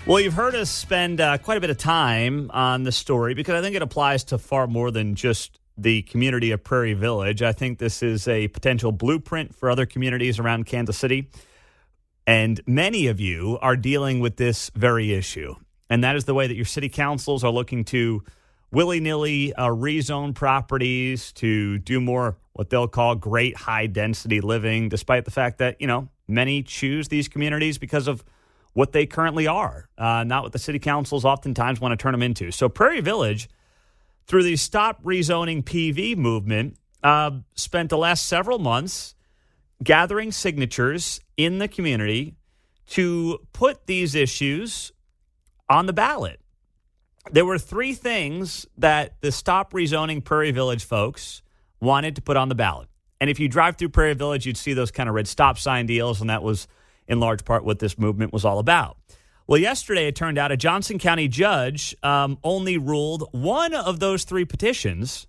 Well, you've heard us spend quite a bit of time on the story because I think it applies to far more than just the community of Prairie Village. I think this is a potential blueprint for other communities around Kansas City. And many of you are dealing with this very issue. And that is the way that your city councils are looking to willy-nilly rezone properties to do more what they'll call great high-density living, despite the fact that, many choose these communities because of what they currently are, not what the city councils oftentimes want to turn them into. So Prairie Village, through the Stop Rezoning PV movement, spent the last several months gathering signatures in the community to put these issues on the ballot. There were three things that the Stop Rezoning Prairie Village folks wanted to put on the ballot. And if you drive through Prairie Village, you'd see those kind of red stop sign deals, and that was in large part what this movement was all about. Well, yesterday it turned out a Johnson County judge only ruled one of those three petitions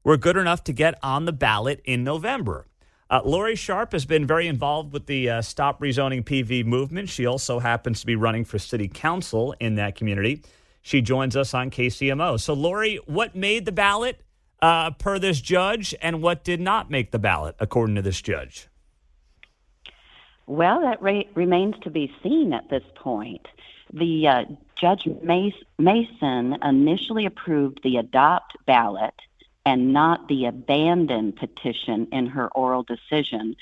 were good enough to get on the ballot in November. Lori Sharp has been very involved with the Stop Rezoning PV movement. She also happens to be running for city council in that community. She joins us on KCMO. So, Lori, what made the ballot per this judge, and what did not make the ballot according to this judge? Well, that remains to be seen at this point. The Judge Mason initially approved the adopt ballot and not the abandon petition in her oral decision.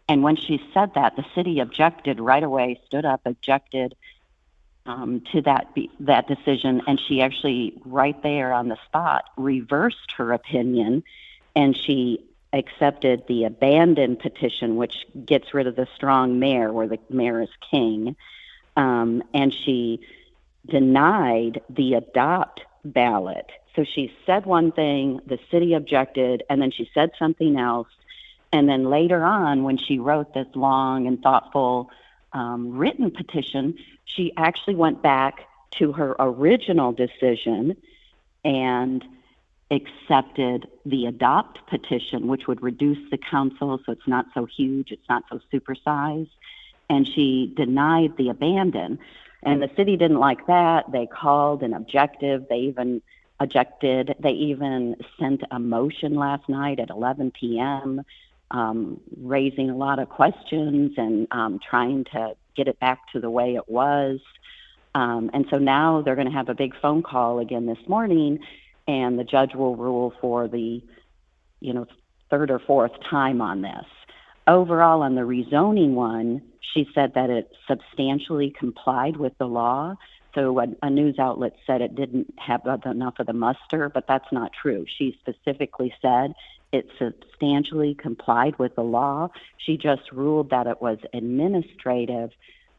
And when she said that, the city objected right away, stood up, objected to that decision, and she actually, right there on the spot, reversed her opinion, and she accepted the abandon petition, which gets rid of the strong mayor, where the mayor is king, and she denied the adopt ballot. So she said one thing, the city objected, and then she said something else, and then later on, when she wrote this long and thoughtful written petition, she actually went back to her original decision and accepted the adopt petition, which would reduce the council so it's not so huge, it's not so supersized, and she denied the abandon. And the city didn't like that. They called an objective. They even objected. They even sent a motion last night at 11 p.m., raising a lot of questions and trying to get it back to the way it was. And so now they're going to have a big phone call again this morning, and the judge will rule for the, third or fourth time on this. Overall, on the rezoning one, she said that it substantially complied with the law. So a news outlet said it didn't have enough of the muster, but that's not true. She specifically said it substantially complied with the law. She just ruled that it was administrative,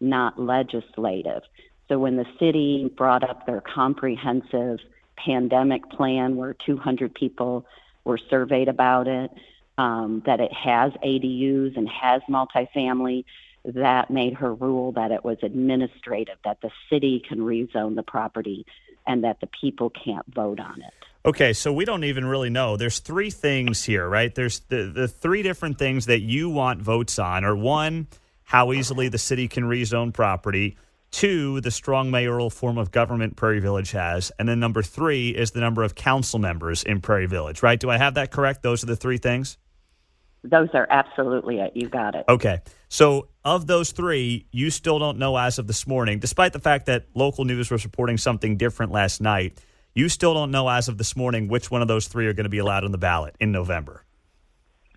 not legislative. So when the city brought up their comprehensive pandemic plan, where 200 people were surveyed about it, that it has ADUs and has multifamily, that made her rule that it was administrative, that the city can rezone the property and that the people can't vote on it. Okay, so we don't even really know. There's three things here, right? There's the three different things that you want votes on are, one, how easily the city can rezone property, two, the strong mayoral form of government Prairie Village has, and then number three is the number of council members in Prairie Village, right? Do I have that correct? Those are the three things? Those are absolutely it. You got it. Okay. So of those three, you still don't know as of this morning, despite the fact that local news was reporting something different last night. You still don't know as of this morning which one of those three are going to be allowed on the ballot in November.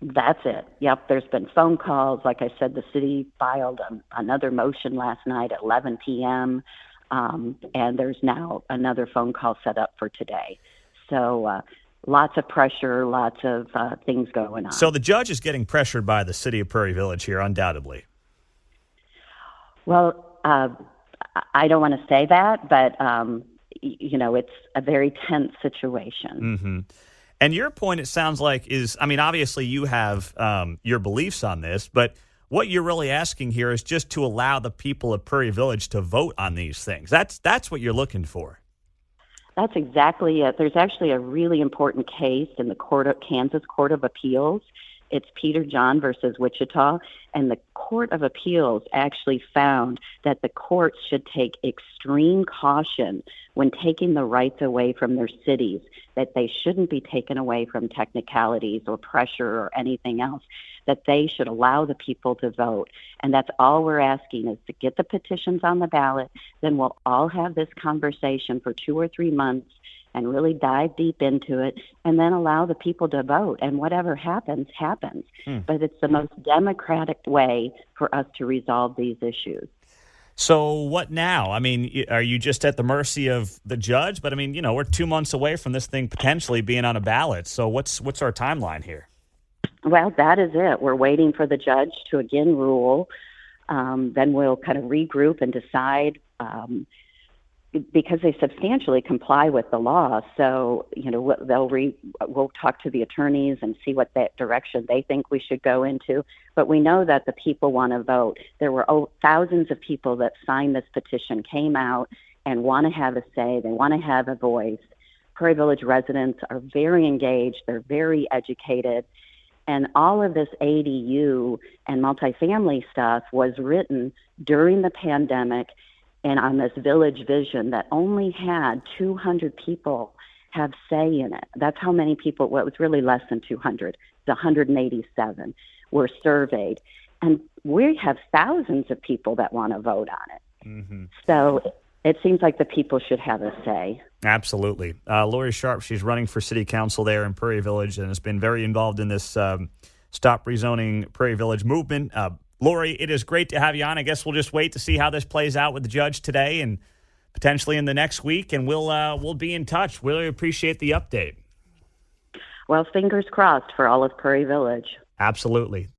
That's it. Yep. There's been phone calls. Like I said, the city filed another motion last night at 11 p.m., and there's now another phone call set up for today. So lots of pressure, lots of things going on. So the judge is getting pressured by the city of Prairie Village here, undoubtedly. Well, I don't want to say that, but, it's a very tense situation. Mm-hmm. And your point, it sounds like, is, obviously you have your beliefs on this, but what you're really asking here is just to allow the people of Prairie Village to vote on these things. That's what you're looking for. That's exactly it. There's actually a really important case in the Kansas Court of Appeals, It's Peter John versus Wichita, and the Court of Appeals actually found that the courts should take extreme caution when taking the rights away from their cities, that they shouldn't be taken away from technicalities or pressure or anything else, that they should allow the people to vote. And that's all we're asking, is to get the petitions on the ballot. Then we'll all have this conversation for 2 or 3 months and really dive deep into it, and then allow the people to vote. And whatever happens, happens. But it's the most democratic way for us to resolve these issues. So what now? I mean, are you just at the mercy of the judge? But I mean, we're 2 months away from this thing potentially being on a ballot. So what's our timeline here? Well, that is it. We're waiting for the judge to again rule. Then we'll kind of regroup and decide, because they substantially comply with the law. So, we'll talk to the attorneys and see what that direction they think we should go into. But we know that the people want to vote. There were thousands of people that signed this petition, came out and want to have a say. They want to have a voice. Prairie Village residents are very engaged. They're very educated. And all of this ADU and multifamily stuff was written during the pandemic and on this village vision that only had 200 people have say in it. That's how many people, well, it was really less than 200. The 187 were surveyed. And we have thousands of people that want to vote on it. Mm-hmm. So it seems like the people should have a say. Absolutely. Lori Sharp, she's running for city council there in Prairie Village and has been very involved in this Stop Rezoning Prairie Village movement. Lori, it is great to have you on. I guess we'll just wait to see how this plays out with the judge today and potentially in the next week, and we'll be in touch. Really appreciate the update. Well, fingers crossed for all of Prairie Village. Absolutely.